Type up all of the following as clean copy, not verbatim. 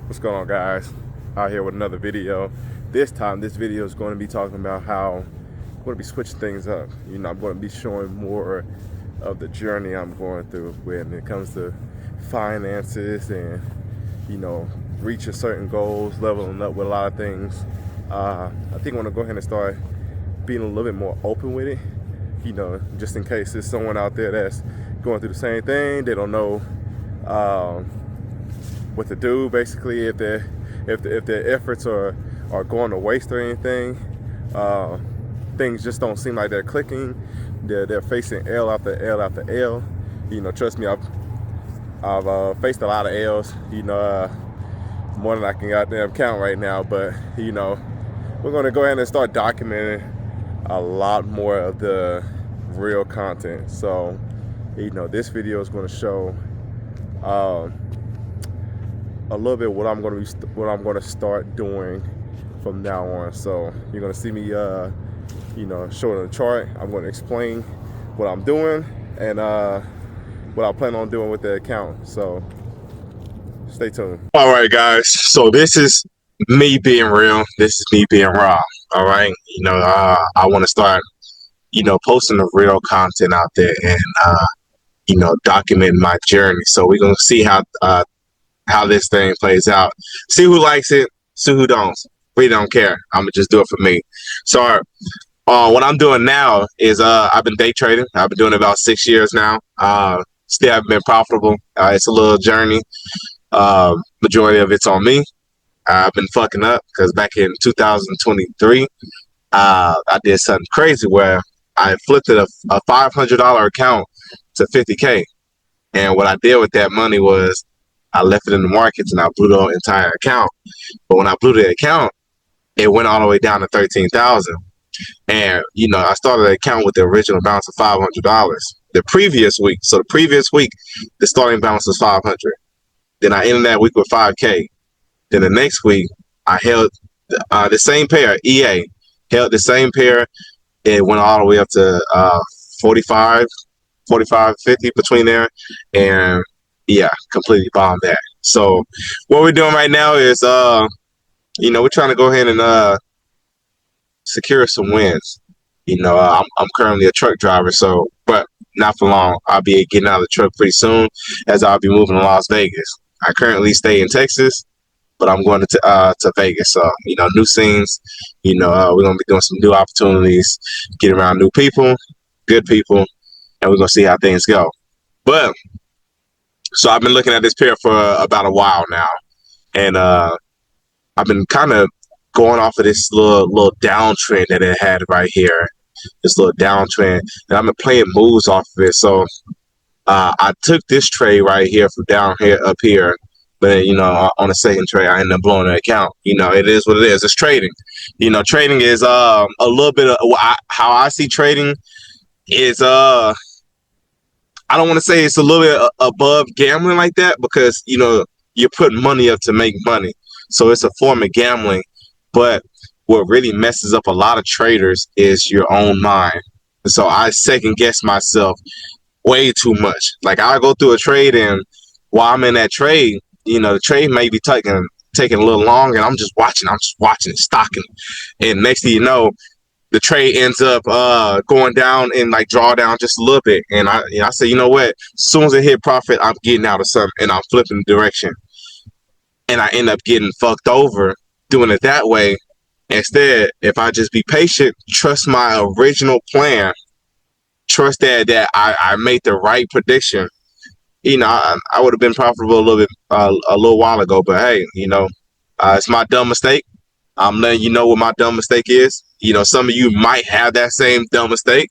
What's going on, guys? Out here with another video. This time, this video is going to be talking about how I'm going to be switching things up. I'm going to be showing more of the journey I'm going through when it comes to finances and, reaching certain goals, leveling up with a lot of things. I think I want to go ahead and start being a little bit more open with it, just in case there's someone out there that's going through the same thing. They don't know what to do, basically, if their efforts are going to waste or anything. Things just don't seem like they're clicking. They're facing L after L after L. Trust me, I've faced a lot of L's. More than I can goddamn count right now. But we're gonna go ahead and start documenting a lot more of the real content. So this video is going to show a little bit what I'm going to start doing from now on. So you're going to see me showing a chart. I'm going to explain what I'm doing and what I plan on doing with the account. So stay tuned. All right, guys, so this is me being real. This is me being raw. All right, I want to start posting the real content out there and document my journey. So we're gonna see how this thing plays out. See who likes it, see who don't. We don't care. I'm gonna just do it for me. So what I'm doing now is I've been day trading. I've been doing it about 6 years now. Still haven't been profitable. It's a little journey. Majority of it's on me. I've been fucking up because back in 2023, I did something crazy where I flipped a $500 account to 50K. And what I did with that money was I left it in the markets and I blew the entire account. But when I blew the account, it went all the way down to 13,000. And I started the account with the original balance of $500. The previous week, the starting balance was 500. Then I ended that week with 5K. Then the next week, I held the same pair, EA, held the same pair. It went all the way up to 45, 50 between there. And yeah, completely bombed that. So what we're doing right now is, we're trying to go ahead and secure some wins. I'm currently a truck driver, but not for long. I'll be getting out of the truck pretty soon as I'll be moving to Las Vegas. I currently stay in Texas, but I'm going to Vegas. So, new scenes, we're going to be doing some new opportunities, get around new people, good people, and we're going to see how things go. But so I've been looking at this pair for about a while now, and I've been kind of going off of this little downtrend that it had right here, this little downtrend, and I've been playing moves off of it. So I took this trade right here from down here up here, but on the second trade I ended up blowing the account. It is what it is. It's trading. Trading is a little bit of how I see trading is I don't want to say it's a little bit above gambling like that because, you're putting money up to make money. So it's a form of gambling. But what really messes up a lot of traders is your own mind. So I second guess myself way too much. Like I go through a trade and while I'm in that trade, the trade may be taking a little long and I'm just watching it, stocking it. And next thing you know, the trade ends up going down and like draw down just a little bit. And I say, you know what? As soon as I hit profit, I'm getting out of something and I'm flipping the direction. And I end up getting fucked over doing it that way. Instead, if I just be patient, trust my original plan, trust that I made the right prediction, I would have been profitable a little while ago. But hey, it's my dumb mistake. I'm letting you know what my dumb mistake is. Some of you might have that same dumb mistake,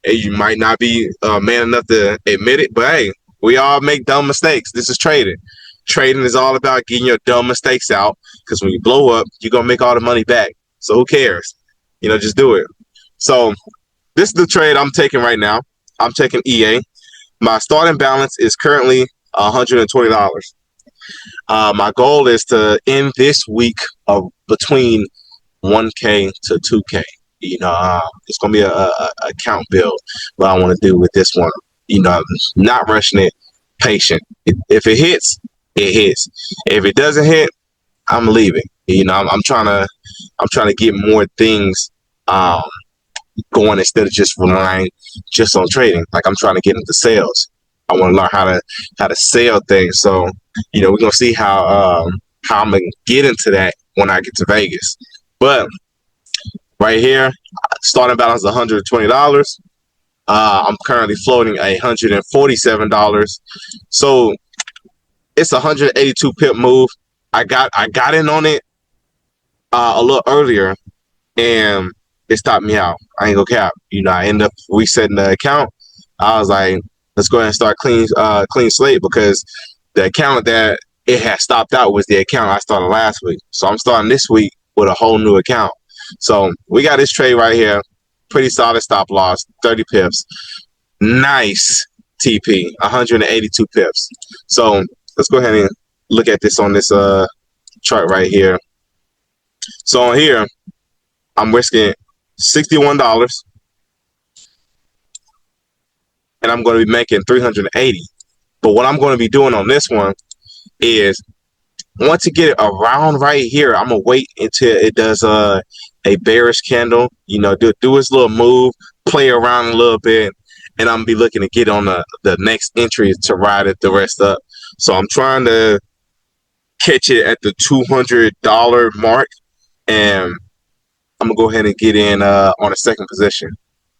and you might not be man enough to admit it. But hey, we all make dumb mistakes. This is trading. Trading is all about getting your dumb mistakes out, because when you blow up, you're gonna make all the money back. So who cares? Just do it. So this is the trade I'm taking right now. I'm taking EA. My starting balance is currently $120. My goal is to end this week of between 1K to 2K. It's gonna be a account build. What I want to do with this one, not rushing it, patient. If it hits, it hits. If it doesn't hit, I'm leaving. I'm trying to get more things um, going instead of just relying just on trading. Like I'm trying to get into sales. I want to learn how to sell things. So we're gonna see how I'm gonna get into that when I get to Vegas. But right here, starting balance $120. I'm currently floating $147. So it's a 182 pip move. I got in on it a little earlier, and it stopped me out. I ain't gonna cap. I end up resetting the account. I was like, let's go ahead and start clean slate, because the account that it had stopped out was the account I started last week. So I'm starting this week with a whole new account. So we got this trade right here. Pretty solid stop loss, 30 pips. Nice TP, 182 pips. So let's go ahead and look at this on this chart right here. So on here, I'm risking $61, and I'm going to be making 380. But what I'm going to be doing on this one is, once you get it around right here, I'm gonna wait until it does a bearish candle. Do its little move, play around a little bit, and I'm gonna be looking to get on the next entry to ride it the rest up. So I'm trying to catch it at the $200 mark, and I'm gonna go ahead and get in on a second position.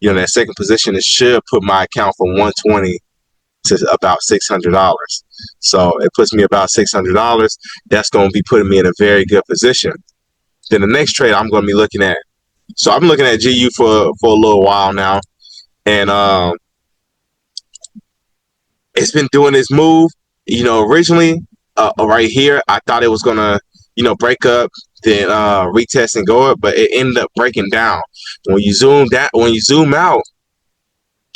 That second position, it should put my account from 120 to about $600. So it puts me about $600. That's going to be putting me in a very good position. Then the next trade I'm going to be looking at. So I've been looking at GU for a little while now, and it's been doing this move. Originally right here, I thought it was going to break up, then retest and go up, but it ended up breaking down. When you zoom out,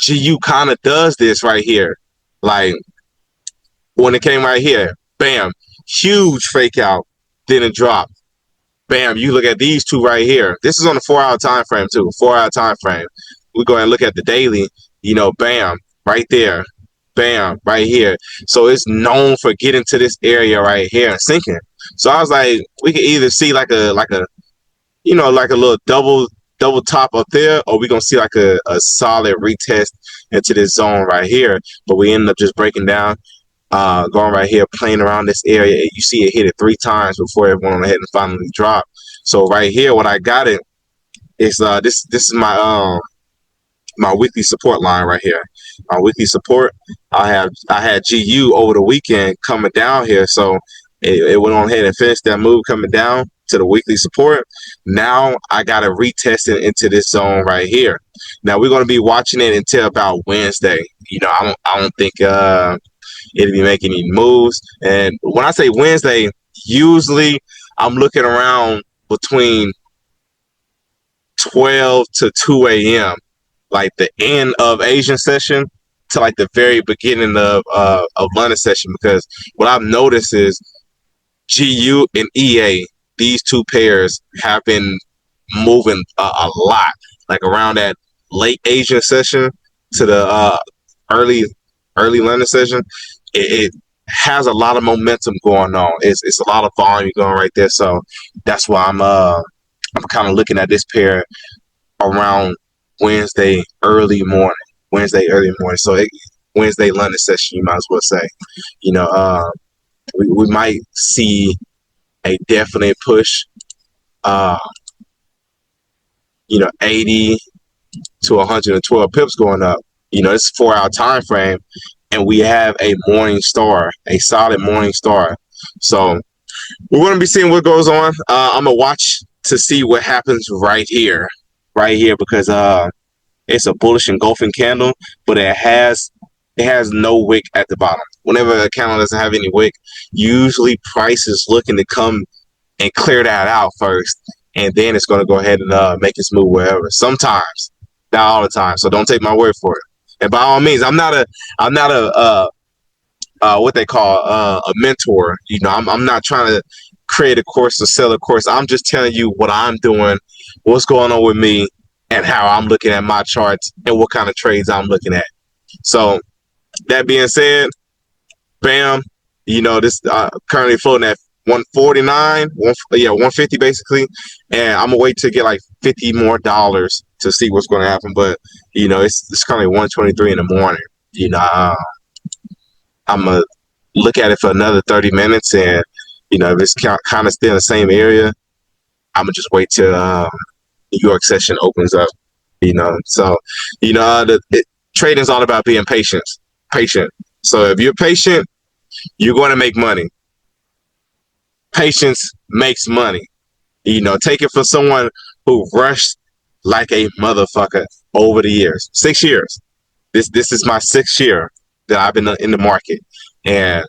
GU kind of does this right here. Like when it came right here, bam, huge fake out, then it dropped. Bam, you look at these two right here. This is on the 4-hour time frame too. 4-hour time frame. We go and look at the daily. Bam, right there. Bam, right here. So it's known for getting to this area right here and sinking. So I was like, we could either see like a little double top up there, or we're gonna see like a solid retest into this zone right here. But we end up just breaking down, going right here, playing around this area. You see it hit it 3 times before it went on ahead and finally dropped. So right here, what I got it is this is my weekly support line right here. My weekly support, I had GU over the weekend coming down here, so it went on ahead and finished that move coming down to the weekly support. Now I got to retest it into this zone right here. Now we're going to be watching it until about Wednesday. I don't think it'll be making any moves. And when I say Wednesday, usually I'm looking around between 12 to 2 a.m., like the end of Asian session to like the very beginning of London session, because what I've noticed is GU and EA, these two pairs have been moving a lot, like around that late Asian session to the early London session. It has a lot of momentum going on. It's a lot of volume going right there. So that's why I'm kind of looking at this pair around Wednesday early morning. So Wednesday London session, you might as well say. We might see a definite push. 80 to 112 pips going up. It's a 4-hour time frame, and we have a morning star, a solid morning star. So we're going to be seeing what goes on. I'm gonna watch to see what happens right here, because it's a bullish engulfing candle, but it has no wick at the bottom. Whenever a candle doesn't have any wick, usually price is looking to come and clear that out first, and then it's going to go ahead and make its move wherever. Sometimes, not all the time. So don't take my word for it. And by all means, I'm not a what they call a mentor. I'm not trying to create a course or sell a course. I'm just telling you what I'm doing, what's going on with me, and how I'm looking at my charts and what kind of trades I'm looking at. So that being said, bam, this currently floating at 149, 150 basically, and I'm gonna wait to get like $50 more to see what's gonna happen. But it's currently 1:23 in the morning. I'm gonna look at it for another 30 minutes, and if it's kind of still in the same area, I'm gonna just wait till New York session opens up. So trading's all about being patient. So if you're patient, you're going to make money. Patience makes money. Take it from someone who rushed like a motherfucker over the years. 6 years. This is my 6th year that I've been in the market, and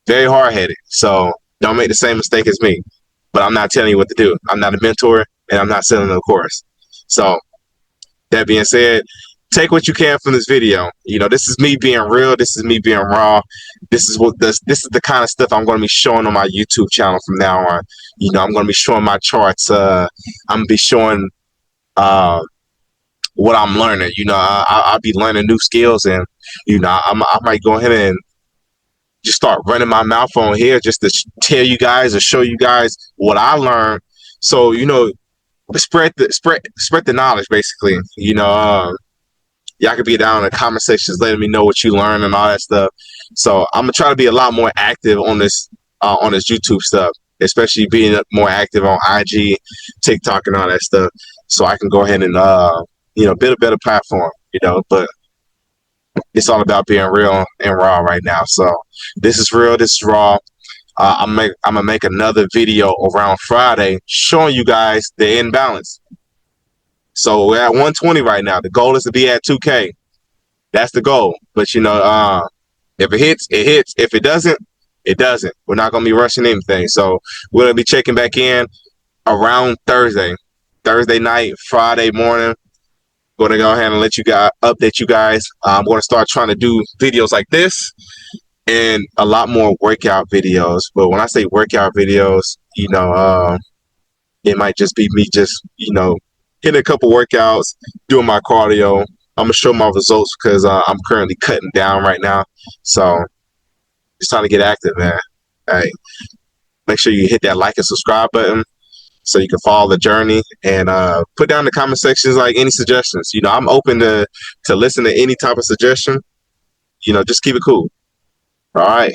very hard headed. So don't make the same mistake as me. But I'm not telling you what to do. I'm not a mentor, and I'm not selling a course. So that being said, take what you can from this video. This is me being real. This is me being raw. This is the kind of stuff I'm going to be showing on my YouTube channel from now on. I'm going to be showing my charts. I'm going to be showing what I'm learning. I'll be learning new skills, and I might go ahead and just start running my mouth on here just to tell you guys or show you guys what I learned. So spread the knowledge, basically. Y'all could be down in the comment sections letting me know what you learned and all that stuff. So I'm gonna try to be a lot more active on this YouTube stuff, especially being more active on IG, TikTok, and all that stuff, so I can go ahead and build a better platform. But it's all about being real and raw right now. So this is real. This is raw. I'm gonna make another video around Friday showing you guys the imbalance. So we're at 120 right now. The goal is to be at 2K. That's the goal. But if it hits, it hits. If it doesn't, it doesn't. We're not gonna be rushing anything. So we're gonna be checking back in around Thursday night, Friday morning. Going to go ahead and update you guys. I'm going to start trying to do videos like this and a lot more workout videos. But when I say workout videos, it might just be me just, hitting a couple workouts, doing my cardio. I'm going to show my results because I'm currently cutting down right now. So it's time to get active, man. Hey, make sure you hit that like and subscribe button so you can follow the journey, and put down in the comment sections like any suggestions. I'm open to listen to any type of suggestion. Just keep it cool. All right.